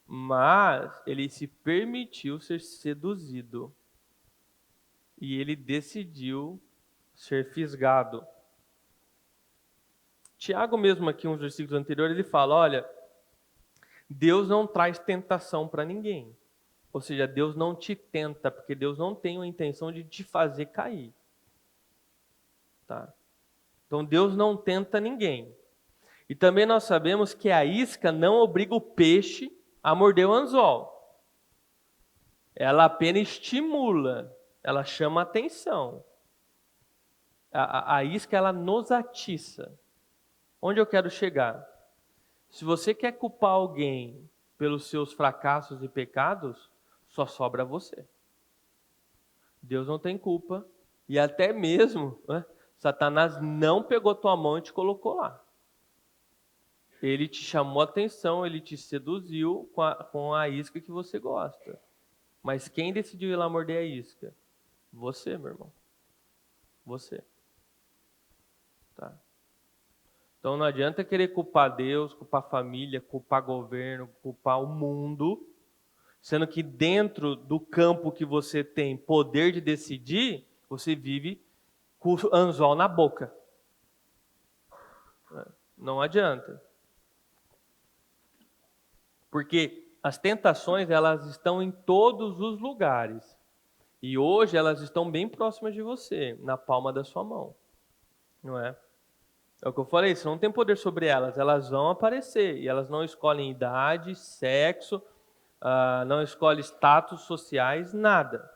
Mas ele se permitiu ser seduzido. E ele decidiu ser fisgado. Tiago mesmo aqui, uns versículos anteriores, ele fala, olha, Deus não traz tentação para ninguém. Ou seja, Deus não te tenta, porque Deus não tem a intenção de te fazer cair. Tá? Então Deus não tenta ninguém. E também nós sabemos que a isca não obriga o peixe a morder o anzol. Ela apenas estimula, ela chama atenção. A isca, ela nos atiça. Onde eu quero chegar? Se você quer culpar alguém pelos seus fracassos e pecados, só sobra você. Deus não tem culpa. E até mesmo, né, Satanás não pegou tua mão e te colocou lá. Ele te chamou a atenção, ele te seduziu com a isca que você gosta. Mas quem decidiu ir lá morder a isca? Você, meu irmão. Você. Tá? Então não adianta querer culpar Deus, culpar a família, culpar governo, culpar o mundo, sendo que dentro do campo que você tem poder de decidir, você vive com o anzol na boca. Não adianta. Porque as tentações, elas estão em todos os lugares. E hoje elas estão bem próximas de você, na palma da sua mão. Não é? É o que eu falei, você não tem poder sobre elas, elas vão aparecer. E elas não escolhem idade, sexo, não escolhem status sociais, nada.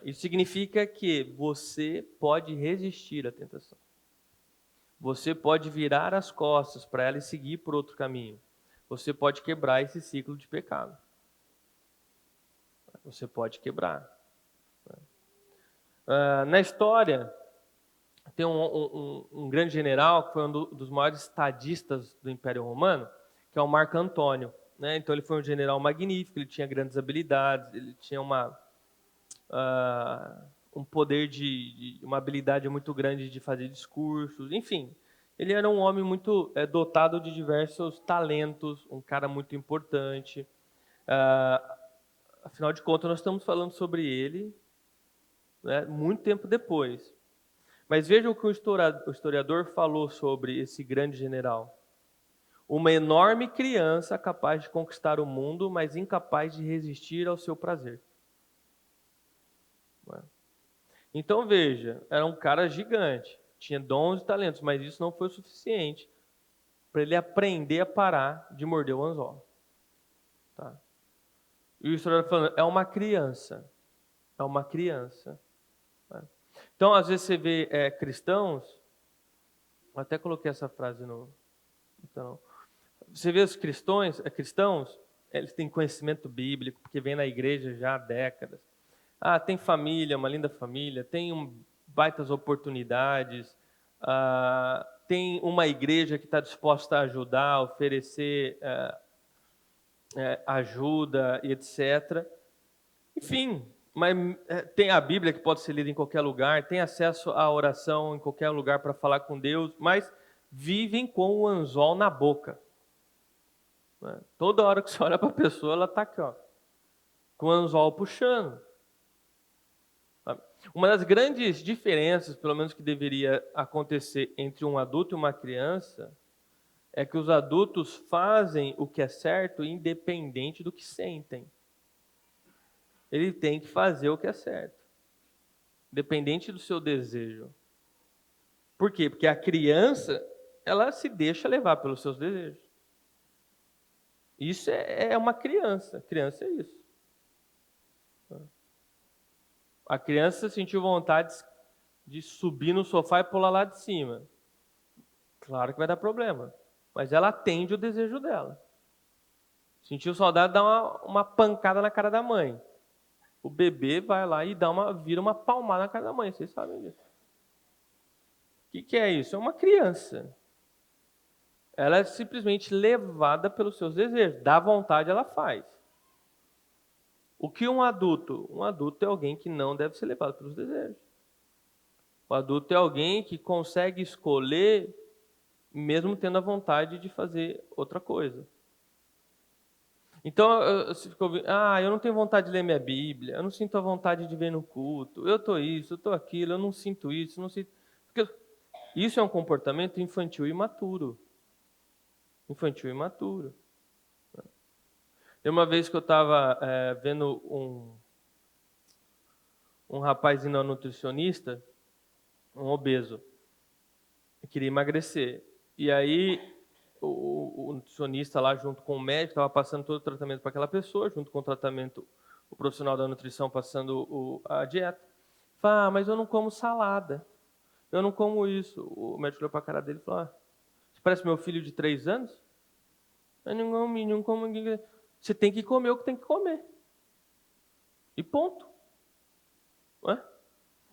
Isso significa que você pode resistir à tentação. Você pode virar as costas para ela e seguir por outro caminho. Você pode quebrar esse ciclo de pecado. Você pode quebrar. Na história, tem um grande general que foi um dos maiores estadistas do Império Romano, que é o Marco Antônio. Né? Então ele foi um general magnífico, ele tinha grandes habilidades, ele tinha um poder uma habilidade muito grande de fazer discursos, enfim. Ele era um homem muito dotado de diversos talentos, um cara muito importante. Afinal de contas, nós estamos falando sobre ele, né, muito tempo depois. Mas veja o que o historiador falou sobre esse grande general. Uma enorme criança capaz de conquistar o mundo, mas incapaz de resistir ao seu prazer. Então veja, era um cara gigante, tinha dons e talentos, mas isso não foi o suficiente para ele aprender a parar de morder o anzol. Tá? E o historiador falando, é uma criança. É uma criança. Tá? Então, às vezes você vê cristãos Eu até coloquei essa frase no... Então, você vê os cristãos, eles têm conhecimento bíblico, porque vem na igreja já há décadas. Tem família, uma linda família, tem baitas oportunidades, tem uma igreja que está disposta a ajudar, oferecer ajuda e etc. Enfim, mas tem a Bíblia que pode ser lida em qualquer lugar, tem acesso à oração em qualquer lugar para falar com Deus, mas vivem com o anzol na boca. Toda hora que você olha para a pessoa, ela está aqui, ó, com o anzol puxando. Uma das grandes diferenças, pelo menos que deveria acontecer entre um adulto e uma criança, é que os adultos fazem o que é certo independente do que sentem. Ele tem que fazer o que é certo, independente do seu desejo. Por quê? Porque a criança, ela se deixa levar pelos seus desejos. Isso é uma criança. Criança é isso. A criança sentiu vontade de subir no sofá e pular lá de cima. Claro que vai dar problema. Mas ela atende o desejo dela. Sentiu saudade de dar uma pancada na cara da mãe. O bebê vai lá e vira uma palmada na cara da mãe. Vocês sabem disso. O que é isso? É uma criança. Ela é simplesmente levada pelos seus desejos. Dá vontade, ela faz. O que um adulto? Um adulto é alguém que não deve ser levado pelos desejos. O adulto é alguém que consegue escolher, mesmo tendo a vontade de fazer outra coisa. Então, eu não tenho vontade de ler minha Bíblia, eu não sinto a vontade de ver no culto, eu estou isso, eu estou aquilo, eu não sinto isso, não sinto... Porque isso é um comportamento infantil e imaturo. Infantil e imaturo. Tem uma vez que eu estava vendo um rapazinho não nutricionista, um obeso, queria emagrecer. E aí o nutricionista lá, junto com o médico, estava passando todo o tratamento para aquela pessoa, junto com o tratamento, o profissional da nutrição passando a dieta. Fala, mas eu não como salada, eu não como isso. O médico olhou para a cara dele e falou, você parece meu filho de 3 anos? Eu não como. Você tem que comer o que tem que comer. E ponto. Não é?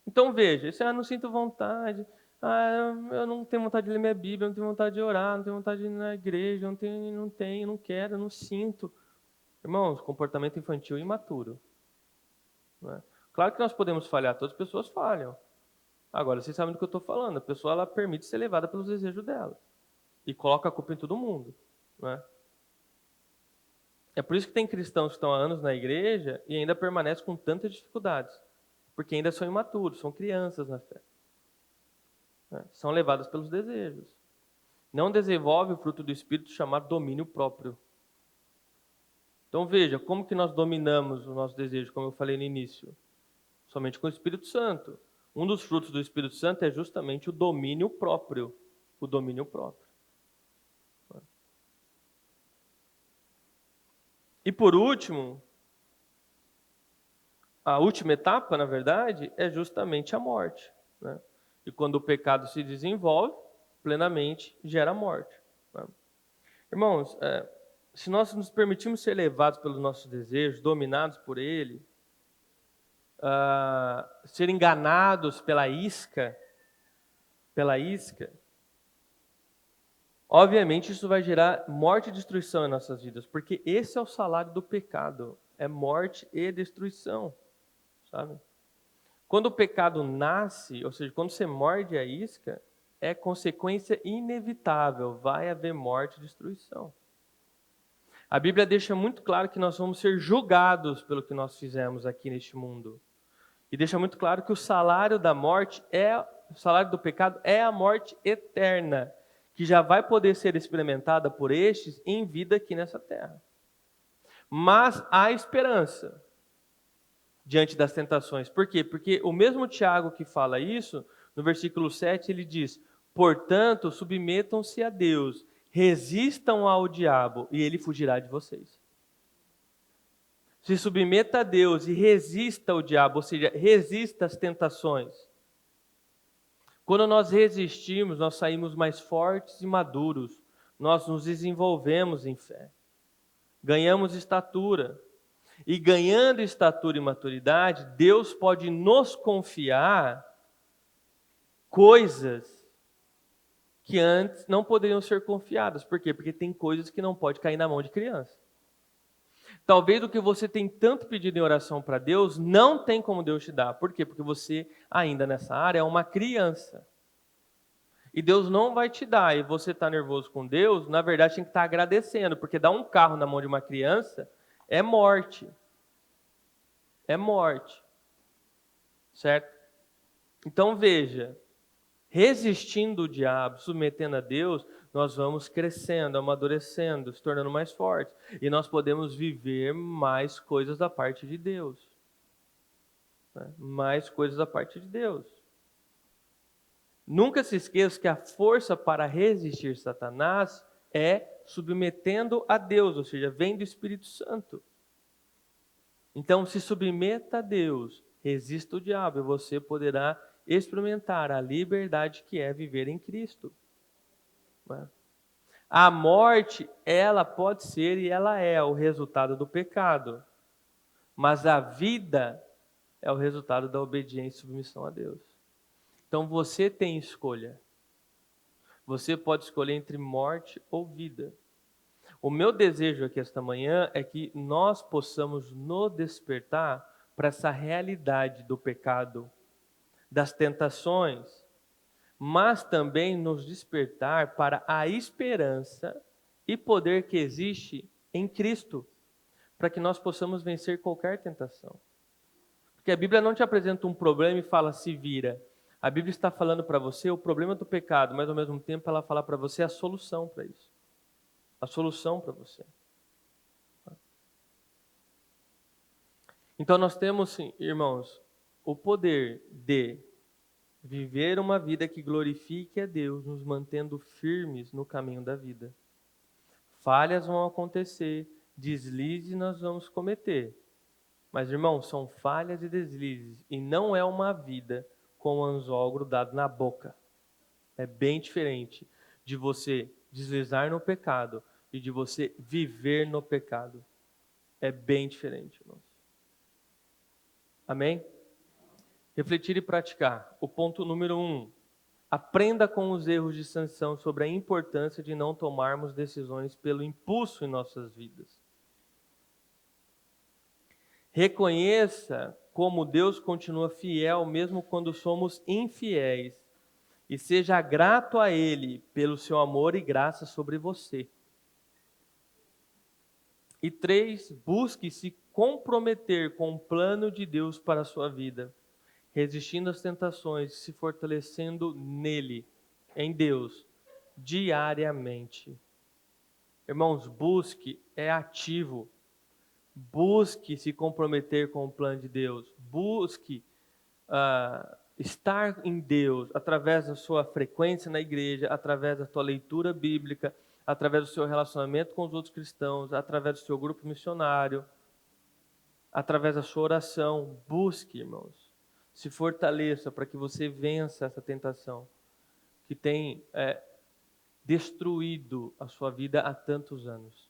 Então veja, você não sinto vontade, eu não tenho vontade de ler minha Bíblia, eu não tenho vontade de orar, não tenho vontade de ir na igreja, não quero, não sinto. Irmãos, comportamento infantil e imaturo. Não é? Claro que nós podemos falhar, todas as pessoas falham. Agora, vocês sabem do que eu estou falando, a pessoa ela permite ser levada pelos desejos dela. E coloca a culpa em todo mundo. Não é? É por isso que tem cristãos que estão há anos na igreja e ainda permanecem com tantas dificuldades. Porque ainda são imaturos, são crianças na fé. São levadas pelos desejos. Não desenvolve o fruto do Espírito chamado domínio próprio. Então veja, como que nós dominamos o nosso desejo, como eu falei no início? Somente com o Espírito Santo. Um dos frutos do Espírito Santo é justamente o domínio próprio. O domínio próprio. E por último, a última etapa, na verdade, é justamente a morte. Né? E quando o pecado se desenvolve plenamente, gera morte. Né? Irmãos, se nós nos permitirmos ser levados pelos nossos desejos, dominados por ele, ser enganados pela isca, obviamente isso vai gerar morte e destruição em nossas vidas, porque esse é o salário do pecado, é morte e destruição, sabe? Quando o pecado nasce, ou seja, quando você morde a isca, é consequência inevitável, vai haver morte e destruição. A Bíblia deixa muito claro que nós vamos ser julgados pelo que nós fizemos aqui neste mundo. E deixa muito claro que o salário da morte o salário do pecado é a morte eterna, que já vai poder ser experimentada por estes em vida aqui nessa terra. Mas há esperança diante das tentações. Por quê? Porque o mesmo Tiago que fala isso, no versículo 7, ele diz: portanto, submetam-se a Deus, resistam ao diabo e ele fugirá de vocês. Se submeta a Deus e resista ao diabo, ou seja, resista às tentações. Quando nós resistimos, nós saímos mais fortes e maduros. Nós nos desenvolvemos em fé. Ganhamos estatura. E ganhando estatura e maturidade, Deus pode nos confiar coisas que antes não poderiam ser confiadas. Por quê? Porque tem coisas que não pode cair na mão de criança. Talvez o que você tem tanto pedido em oração para Deus, não tem como Deus te dar. Por quê? Porque você, ainda nessa área, é uma criança. E Deus não vai te dar, e você está nervoso com Deus, na verdade tem que estar agradecendo, porque dar um carro na mão de uma criança é morte. É morte. Certo? Então veja, resistindo o diabo, submetendo a Deus, nós vamos crescendo, amadurecendo, se tornando mais fortes. E nós podemos viver mais coisas da parte de Deus. Né? Mais coisas da parte de Deus. Nunca se esqueça que a força para resistir Satanás é submetendo a Deus, ou seja, vem do Espírito Santo. Então se submeta a Deus, resista o diabo e você poderá experimentar a liberdade que é viver em Cristo. A morte, ela pode ser e ela é o resultado do pecado, mas a vida é o resultado da obediência e submissão a Deus. Então você tem escolha. Você pode escolher entre morte ou vida. O meu desejo aqui esta manhã é que nós possamos nos despertar para essa realidade do pecado, das tentações, mas também nos despertar para a esperança e poder que existe em Cristo, para que nós possamos vencer qualquer tentação. Porque a Bíblia não te apresenta um problema e fala se vira. A Bíblia está falando para você o problema do pecado, mas ao mesmo tempo ela fala para você a solução para isso. A solução para você. Então nós temos, irmãos, o poder de viver uma vida que glorifique a Deus, nos mantendo firmes no caminho da vida. Falhas vão acontecer, deslizes nós vamos cometer. Mas, irmãos, são falhas e deslizes, e não é uma vida com o anzol grudado na boca. É bem diferente de você deslizar no pecado e de você viver no pecado. É bem diferente, irmãos. Amém? Refletir e praticar. O ponto número 1. Aprenda com os erros de sanção sobre a importância de não tomarmos decisões pelo impulso em nossas vidas. Reconheça como Deus continua fiel mesmo quando somos infiéis e seja grato a Ele pelo seu amor e graça sobre você. E 3, busque se comprometer com o plano de Deus para a sua vida, resistindo às tentações e se fortalecendo nele, em Deus, diariamente. Irmãos, busque é ativo. Busque se comprometer com o plano de Deus. Busque estar em Deus através da sua frequência na igreja, através da sua leitura bíblica, através do seu relacionamento com os outros cristãos, através do seu grupo missionário, através da sua oração. Busque, irmãos. Se fortaleça para que você vença essa tentação que tem destruído a sua vida há tantos anos.